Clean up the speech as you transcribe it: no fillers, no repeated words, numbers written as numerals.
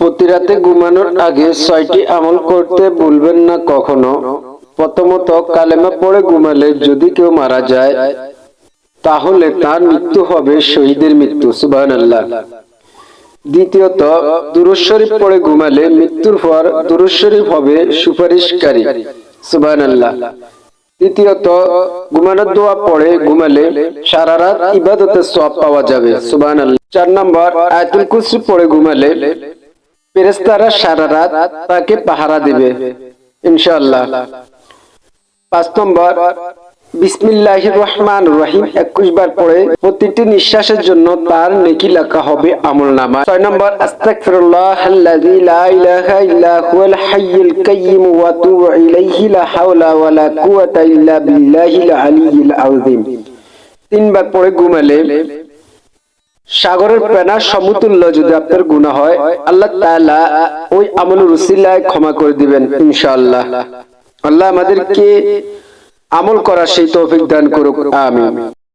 প্রতি রাতে ঘুমানোর আগে 6টি আমল করতে ভুলবেন না কখনো। প্রথমত, কালেমা পড়ে ঘুমালে যদি কেউ মারা যায় তাহলে তার মৃত্যু হবে শহীদের মৃত্যু, সুবহানাল্লাহ। দ্বিতীয়ত, দুরূদ শরীফ পড়ে ঘুমালে মৃত্যুর পর দুরূদ শরীফ হবে সুপারিশকারী, সুবহানাল্লাহ। তৃতীয়ত, ঘুমানোর দোয়া পড়ে ঘুমালে সারা রাত ইবাদতের সওয়াব পাওয়া যাবে, সুবহানাল্লাহ। 4 নম্বর, আয়াতুল কুরসি পড়ে ঘুমালে ফেরেশতারা সারা রাত তাকে পাহারা দিবে ইনশাআল্লাহ। 5 নম্বর, বিসমিল্লাহির রহমানির রহিম 21 বার পড়ে প্রতিটি নিঃশ্বাসের জন্য তার নেকি লেখা হবে আমলনামা। 6 নম্বর, আস্তাগফিরুল্লাহাল্লাযী লা ইলাহা ইল্লা হুয়াল হাইয়ুল কাইয়্যুম ওয়া আতুবু ইলাইহি লা হাওলা ওয়া লা কুওয়াতা ইল্লা বিল্লাহিল আলিয়্যিল আযীম 3 বার পড়ে ঘুমালে সাগরের ফেনার সমতুল্য যদি আপনার গুনাহ হয়, আল্লাহ তাআলা ওই আমলের উসিলায় ক্ষমা করে দিবেন ইনশাআল্লাহ। আল্লাহ আমাদেরকে আমল করার সেই তৌফিক দান করুক, আমিন।